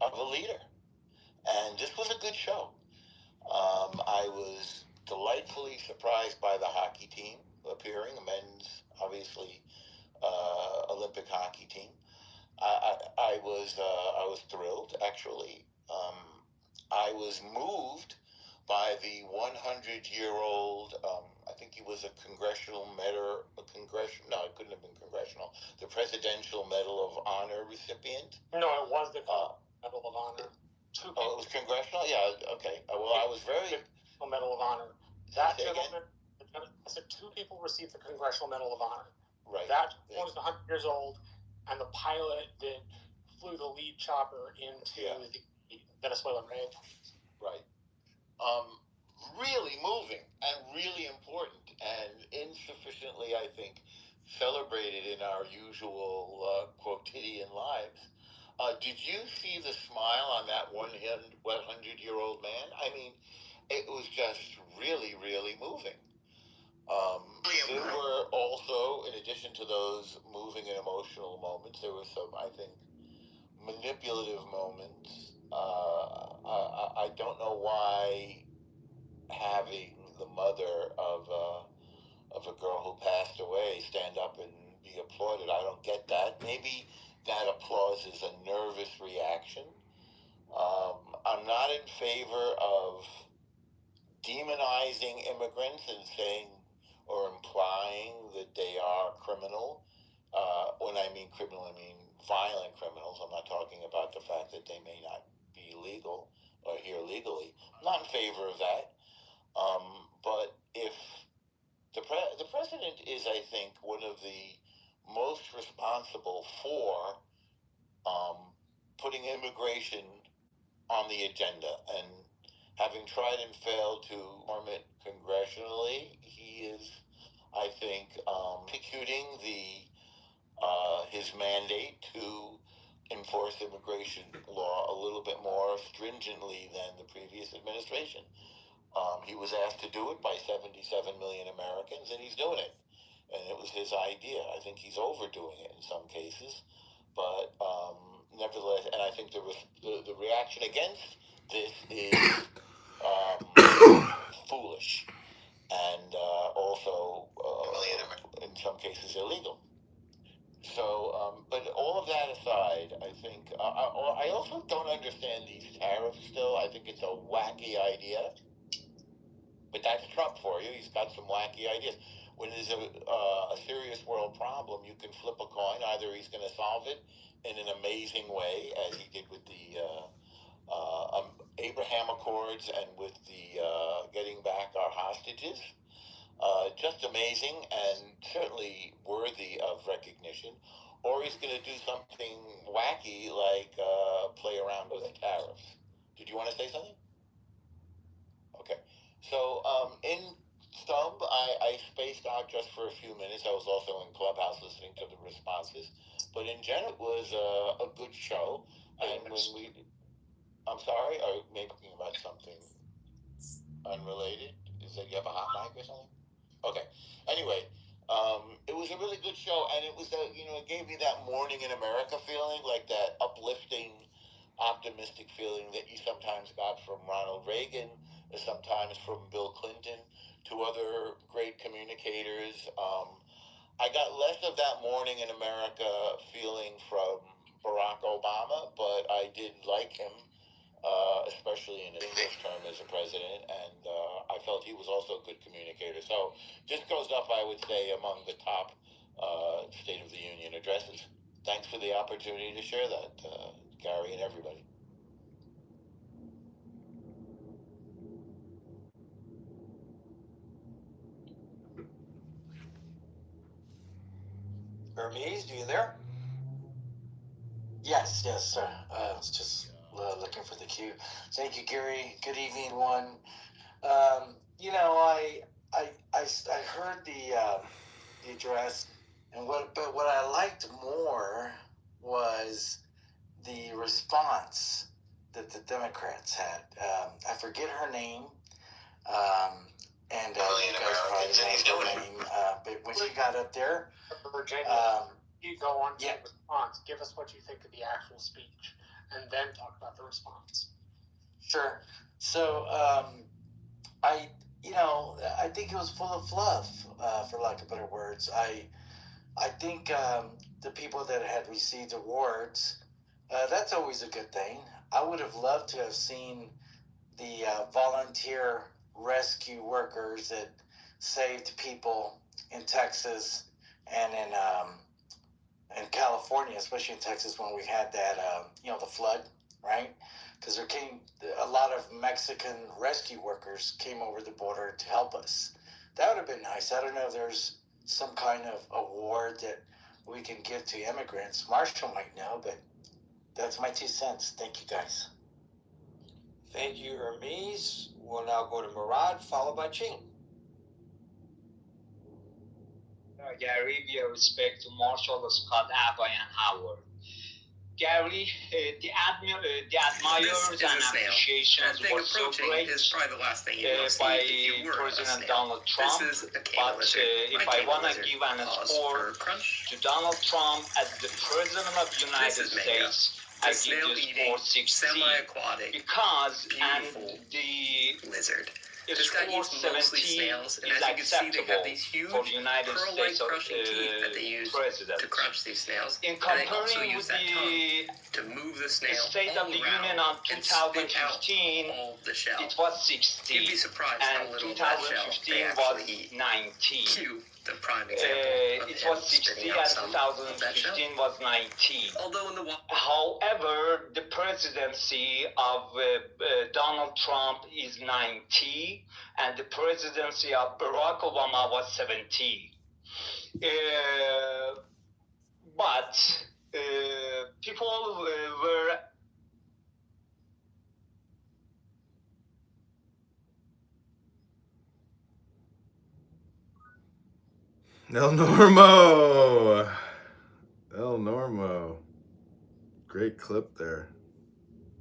a leader. And this was a good show. I was delightfully surprised by the hockey team appearing. The men's obviously Olympic hockey team. I was thrilled, actually. I was moved by the 100-year-old. I think he was a congressional medal. No, it couldn't have been congressional. The Presidential Medal of Honor recipient. No, it was the Medal of Honor. Oh, it was congressional. Yeah. Okay. Well, I was very. Medal of Honor. That gentleman. I said 2 people received the Congressional Medal of Honor. Right. That one was 100 years old, and the pilot that flew the lead chopper into the Venezuelan raid. Right. Really moving and really important, and insufficiently, I think, celebrated in our usual quotidian lives. Did you see the smile on that 100-year-old man? I mean, it was just really, really moving. There were also, in addition to those moving and emotional moments, there were some, I think, manipulative moments. I don't know why having the mother of a girl who passed away stand up and be applauded. I don't get that. Maybe that applause is a nervous reaction. I'm not in favor of demonizing immigrants and saying or implying that they are criminal. When I mean criminal, I mean violent criminals. I'm not talking about the fact that they may not be legal or here legally. I'm not in favor of that. But if the president is, I think, one of the most responsible for putting immigration on the agenda, and having tried and failed to form it congressionally, he is, I think, executing his mandate to enforce immigration law a little bit more stringently than the previous administration. He was asked to do it by 77 million Americans, and he's doing it. And it was his idea. I think he's overdoing it in some cases, but nevertheless, and I think the reaction against this is foolish, and also in some cases illegal. So, but all of that aside, I think I also don't understand these tariffs still. I think it's a wacky idea. But that's Trump for you. He's got some wacky ideas. When there's a serious world problem, you can flip a coin. Either he's going to solve it in an amazing way, as he did with the Abraham Accords and with the getting back our hostages. Just amazing and certainly worthy of recognition. Or he's going to do something wacky like play around with tariffs. Did you want to say something? Okay. So, in sum, I spaced out just for a few minutes. I was also in Clubhouse listening to the responses. But in general, it was a good show. And when I'm sorry, or maybe talking about something unrelated? Is that you have a hot mic or something? Okay. Anyway, it was a really good show, and it was it gave me that Morning in America feeling, like that uplifting, optimistic feeling that you sometimes got from Ronald Reagan, sometimes from Bill Clinton, to other great communicators. I got less of that Morning in America feeling from Barack Obama, but I did like him, especially in his first term as a president, and I felt he was also a good communicator. So just goes up, I would say, among the top State of the Union addresses. Thanks for the opportunity to share that, Gary and everybody. Hermes, are you there? Yes, sir. I was just looking for the cue. Thank you, Gary. Good evening, everyone. I heard the address, but what I liked more was the response that the Democrats had. I forget her name, and you guys probably know her name. But when she got up there, Virginia, you go on to the response. Give us what you think of the actual speech, and then talk about the response. Sure. So, I think it was full of fluff, for lack of better words. I think the people that had received awards, that's always a good thing. I would have loved to have seen the volunteer rescue workers that saved people in Texas and in California, especially in Texas when we had that, the flood, right? Because there came a lot of Mexican rescue workers came over the border to help us. That would have been nice. I don't know if there's some kind of award that we can give to immigrants. Marshall might know, but that's my 2 cents. Thank you, guys. Thank you, Hermes. We'll now go to Murad, followed by Ching. Gary, we have respect to Marshall, Scott, Abba, and Howard. Gary, the admirers and appreciations were so great by President Donald Trump. But if I want to give an score to Donald Trump as the President of the United States, I give this score 16 because the lizard. This guy eats mostly snails, and as you can see, they have these huge pearl-like crushing teeth that they use to crunch these snails. In And they also comparing use with that tongue to move the snail State of all the around Union on and spit out 2015, all the shell. it was 16, You'd be surprised how and little of that shell 2015 they was actually eat. 19. Cue the prime example of It him was 60 spitting and out some of that shell. 2015 was 19. Although in the However, the presidency of Donald Trump is 90, and the presidency of Barack Obama was 70. But people were El Normo. El Normo. Great clip there.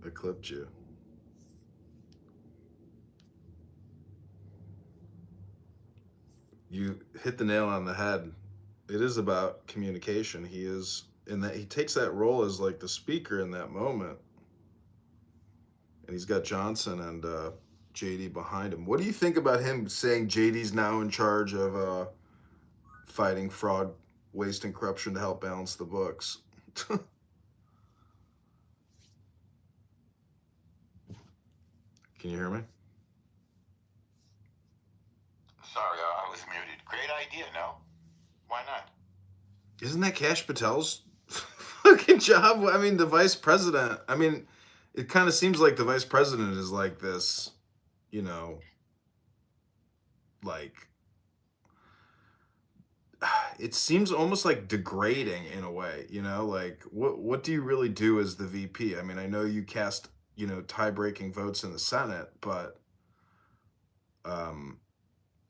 I clipped you. You hit the nail on the head. It is about communication. He is in that he takes that role as like the speaker in that moment. And he's got Johnson and JD behind him. What do you think about him saying JD's now in charge of fighting fraud, waste, and corruption to help balance the books? Can you hear me? Sorry, I was muted. Great idea, no? Why not? Isn't that Kash Patel's fucking job? I mean, the vice president. I mean, it kind of seems like the vice president is like this, like, it seems almost like degrading in a way, like what do you really do as the VP? I mean, I know you cast, tie-breaking votes in the Senate, but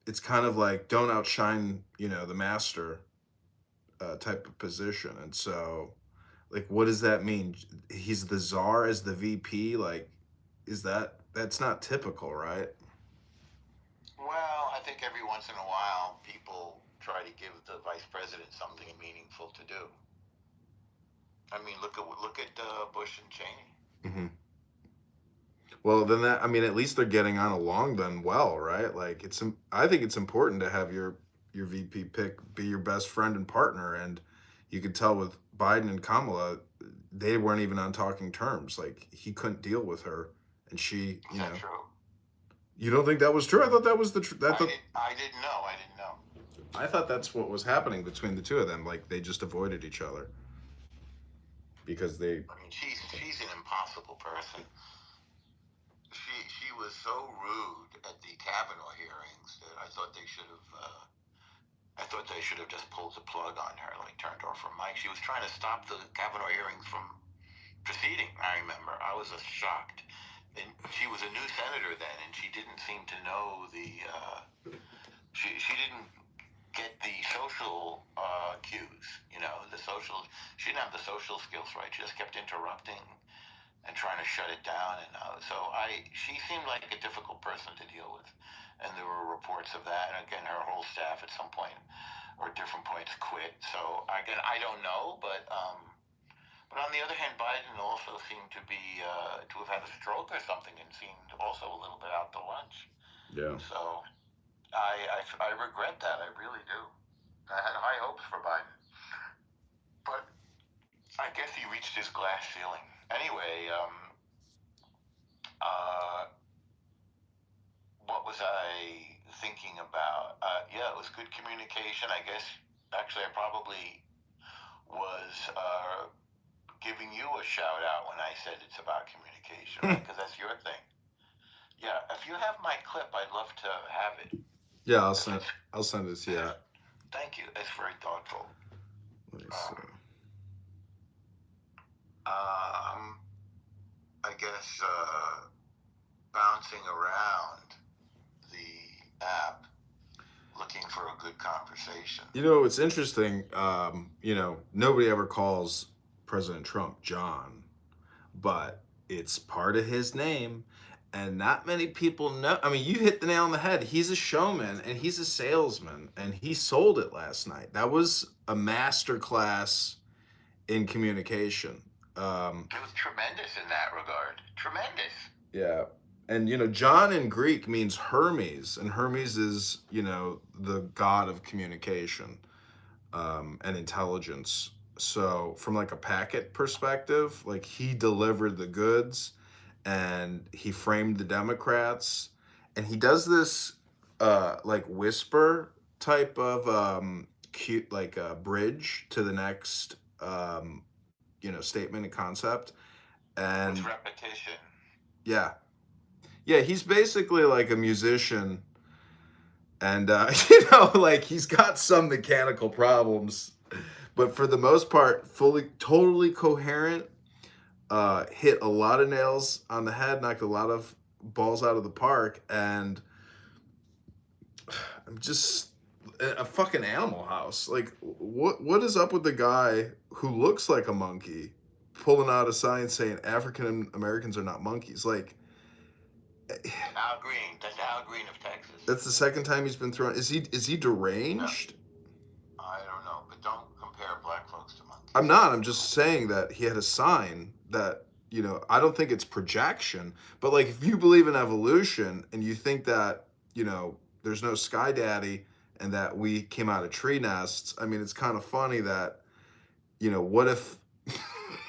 it's kind of like don't outshine, the master type of position. And so, like, what does that mean? He's the czar as the VP? Like, that's not typical, right? Well, I think every once in a while people try to give the vice president something meaningful to do. I mean, look at Bush and Cheney. Mm-hmm. Well, then at least they're getting on along then well, right? Like I think it's important to have your VP pick be your best friend and partner. And you could tell with Biden and Kamala, they weren't even on talking terms. Like he couldn't deal with her, and she, Is that true? You don't think that was true? I thought that was the truth. I didn't know. I thought that's what was happening between the two of them. Like they just avoided each other because they. I mean, she's an impossible person. She was so rude at the Kavanaugh hearings that I thought they should have just pulled the plug on her, like turned off her mic. She was trying to stop the Kavanaugh hearings from proceeding. I remember. I was just shocked. And she was a new senator then, and she didn't seem to know she didn't get the social cues, she didn't have the social skills right. She just kept interrupting and trying to shut it down. And she seemed like a difficult person to deal with. And there were reports of that. And again, her whole staff at some point or different points quit. So again, I don't know, but on the other hand, Biden also seemed to have had a stroke or something and seemed also a little bit out to lunch. Yeah. So I regret that. I really do. I had high hopes for Biden. but I guess he reached his glass ceiling. Anyway, what was I thinking about? Yeah, it was good communication. I guess, actually, I probably was giving you a shout out when I said it's about communication, right? Because that's your thing. Yeah, if you have my clip, I'd love to have it. Yeah, I'll send it to you. Thank you. That's very thoughtful. Let me see. I guess bouncing around the app, looking for a good conversation. You know, it's interesting. Nobody ever calls President Trump John, but it's part of his name. And not many people know. I mean, you hit the nail on the head. He's a showman and he's a salesman, and he sold it last night. That was a master class in communication. It was tremendous in that regard. Tremendous. Yeah. And, John in Greek means Hermes, and Hermes is, the god of communication and intelligence. So from like a packet perspective, like he delivered the goods and he framed the Democrats, and he does this like whisper type of cute, like a bridge to the next statement and concept. And it's repetition. Yeah, he's basically like a musician, and like he's got some mechanical problems, but for the most part, totally coherent. Hit a lot of nails on the head, knocked a lot of balls out of the park, and I'm just a fucking Animal House. Like, what is up with the guy who looks like a monkey pulling out a sign saying African Americans are not monkeys? Like, Al Green. That's Al Green of Texas. That's the second time he's been thrown. Is he deranged? No. I don't know, but don't compare black folks to monkeys. I'm not. I'm just saying that he had a sign that, I don't think it's projection, but like if you believe in evolution and you think that, there's no sky daddy and that we came out of tree nests, I mean, it's kind of funny that, what if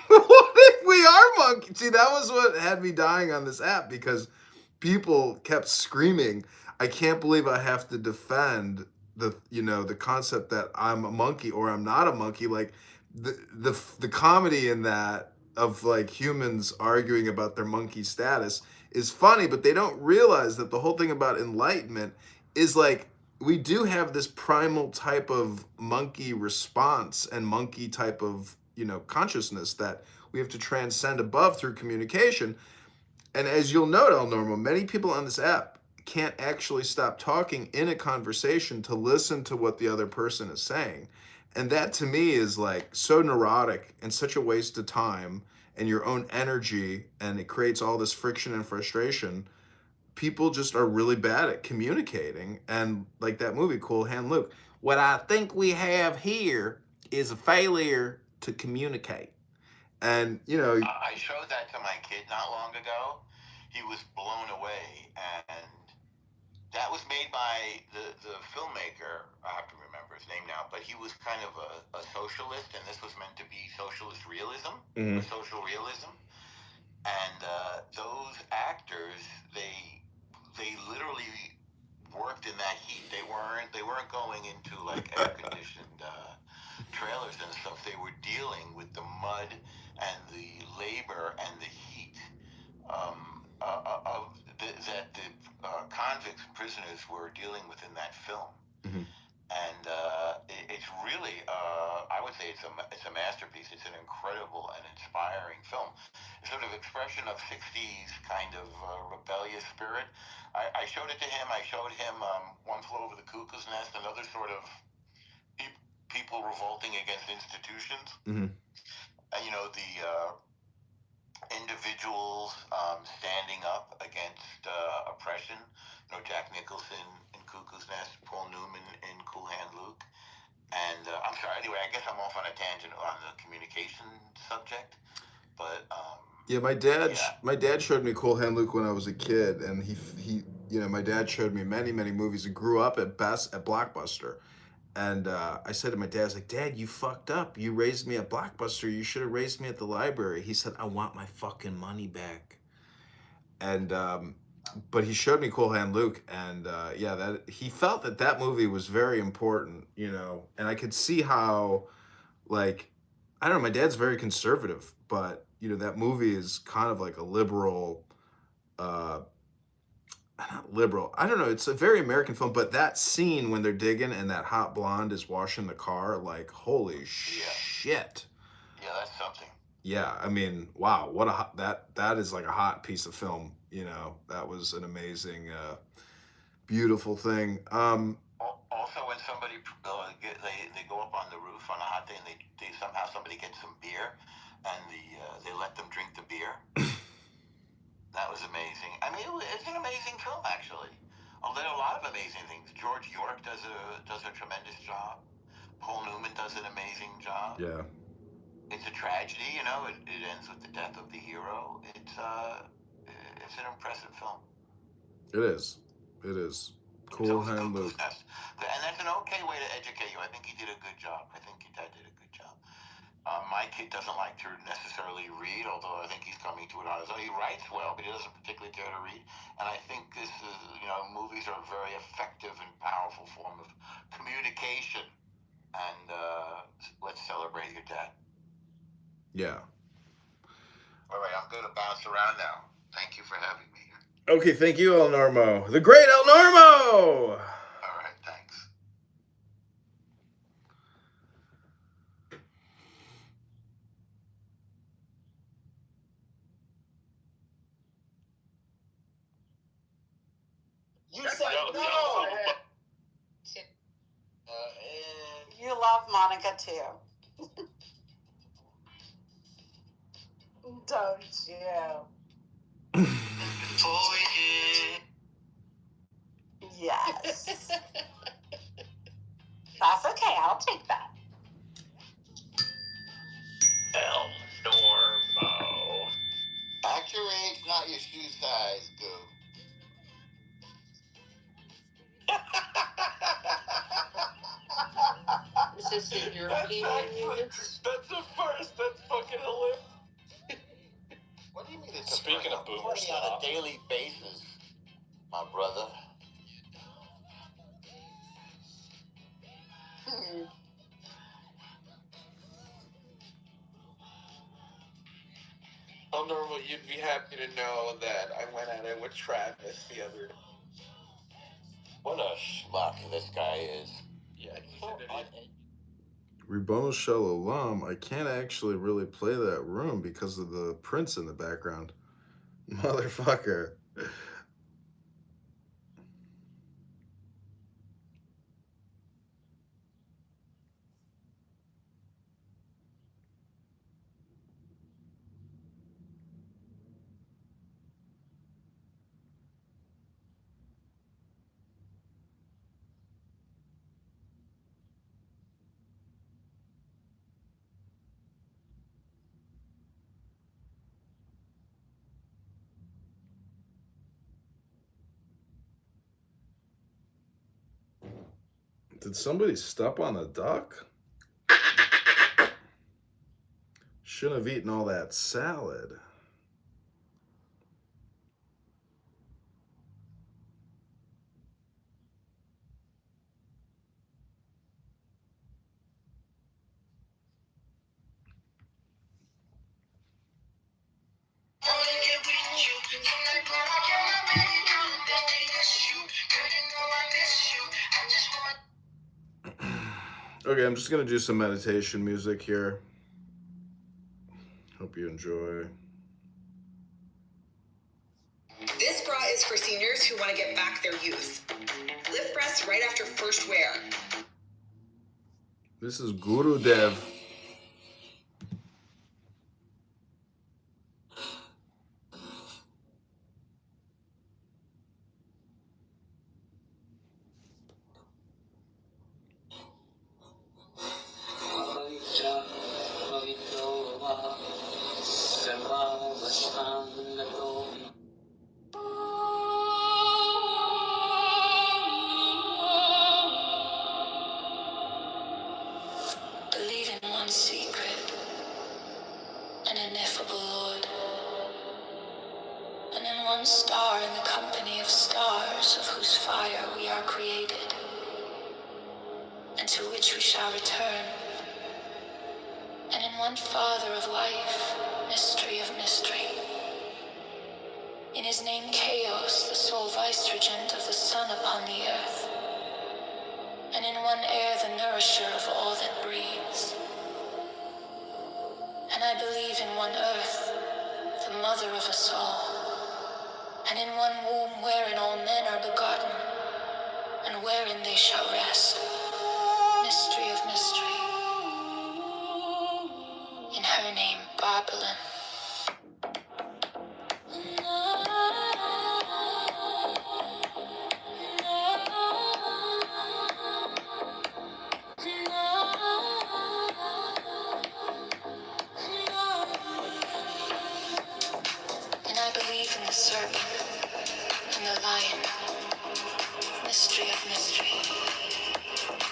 what if we are monkeys? See, that was what had me dying on this app, because people kept screaming, I can't believe I have to defend the concept that I'm a monkey or I'm not a monkey. Like the comedy in that of like humans arguing about their monkey status is funny, but they don't realize that the whole thing about enlightenment is like, we do have this primal type of monkey response and monkey type of, consciousness that we have to transcend above through communication. And as you'll note, El Normo, many people on this app can't actually stop talking in a conversation to listen to what the other person is saying. And that to me is like so neurotic and such a waste of time and your own energy, and it creates all this friction and frustration. People just are really bad at communicating. And like that movie, Cool Hand Luke, what I think we have here is a failure to communicate. And, I showed that to my kid not long ago. He was blown away, and that was made by the filmmaker. I have to remember his name now, but he was kind of a socialist, and this was meant to be socialist realism, social realism. And those actors, they literally worked in that heat. They weren't going into like air conditioned trailers and stuff. They were dealing with the mud and the labor and the heat that the convicts and prisoners were dealing with in that film. Mm-hmm. And it's really, I would say it's a masterpiece. It's an incredible and inspiring film. A sort of expression of 60s kind of rebellious spirit. I showed it to him. I showed him One Flew Over the Cuckoo's Nest, another sort of people revolting against institutions. Mm-hmm. And, the individuals standing up against oppression. Jack Nicholson in Cuckoo's Nest, Paul Newman in Cool Hand Luke. And I'm sorry, anyway, I guess I'm off on a tangent on the communication subject. But my dad showed me Cool Hand Luke when I was a kid, and he my dad showed me many movies and grew up at Blockbuster. And I said to my dad, I was like, Dad, you fucked up. You raised me at Blockbuster. You should have raised me at the library. He said, I want my fucking money back. And but he showed me Cool Hand Luke, and yeah, that he felt that that movie was very important, you know. And I could see how, like, I don't know, my dad's very conservative, but you know, that movie is kind of like a liberal, uh, not liberal. I don't know. It's a very American film, but that scene when they're digging and that hot blonde is washing the car, like, holy shit. Yeah, that's something. Yeah, I mean, wow, what a hot, that is like a hot piece of film. You know, that was an amazing, beautiful thing. Also, when somebody they go up on the roof on a hot day and they somehow somebody gets some beer, and they let them drink the beer. That was amazing. I mean, it's an amazing film actually. There are a lot of amazing things. George York does a tremendous job. Paul Newman does an amazing job. Yeah. It's a tragedy, you know. It ends with the death of the hero. It's an impressive film. It is. It is. Cool Hand Luke. And that's an okay way to educate you. I think he did a good job. I think your dad did a good job. My kid doesn't like to necessarily read, although I think he's coming to it on his own. He writes well, but he doesn't particularly care to read. And I think this is, you know, movies are a very effective and powerful form of communication. And let's celebrate your dad. Yeah. All right, I'm going to bounce around now. Thank you for having me here. Okay, thank you, El Normo. The great El Normo! All right, thanks. You said no! You love Monica too. Don't you? Yes. That's okay. I'll take that. El Normo. Act your age, not your shoe size, Goo. Is this in European units? That's the first. That's fucking hilarious. What do you mean it's Speaking of boomer on stuff. a daily basis, my brother. Oh, Normal, you'd be happy to know that I went at it with Travis the other day. What a schmuck this guy is. Yeah, he's an idiot. Ribono Shalom, I can't actually really play that room because of the Prince in the background. Motherfucker. Did somebody step on a duck? Shouldn't have eaten all that salad. Okay, I'm just gonna do some meditation music here. Hope you enjoy. This bra is for seniors who want to get back their youth. Lift breaths right after first wear. This is Guru Dev. and in one star in the company of stars, of whose fire we are created, and to which we shall return, and in one Father of life, mystery of mystery. In his name Chaos, the sole vicegerent of the sun upon the earth, and in one air the nourisher of all that breathes. And I believe in one earth, the mother of us all, and in one womb wherein all men are begotten, and wherein they shall rest. Mystery of mystery. In her name, Babylon. And I believe in the serpent and the lion. Mystery of mystery.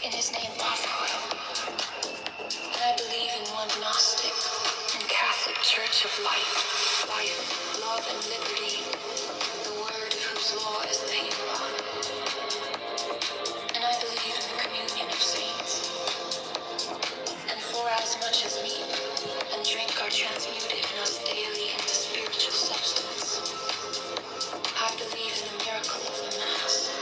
In his name, Rockford. And I believe in one Gnostic and Catholic Church of light, life, love, and liberty, the word of whose law is the Hebrew. And I believe in the communion of saints. And for as much as meat and drink are transmuted in us daily into spiritual substance, I believe in the miracle of the Mass.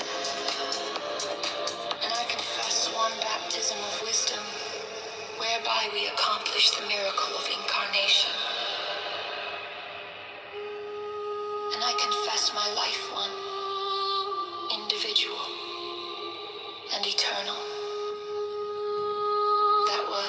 And I confess one baptism of wisdom, whereby we accomplish the miracle of incarnation. And I confess my life one, individual, and eternal. That was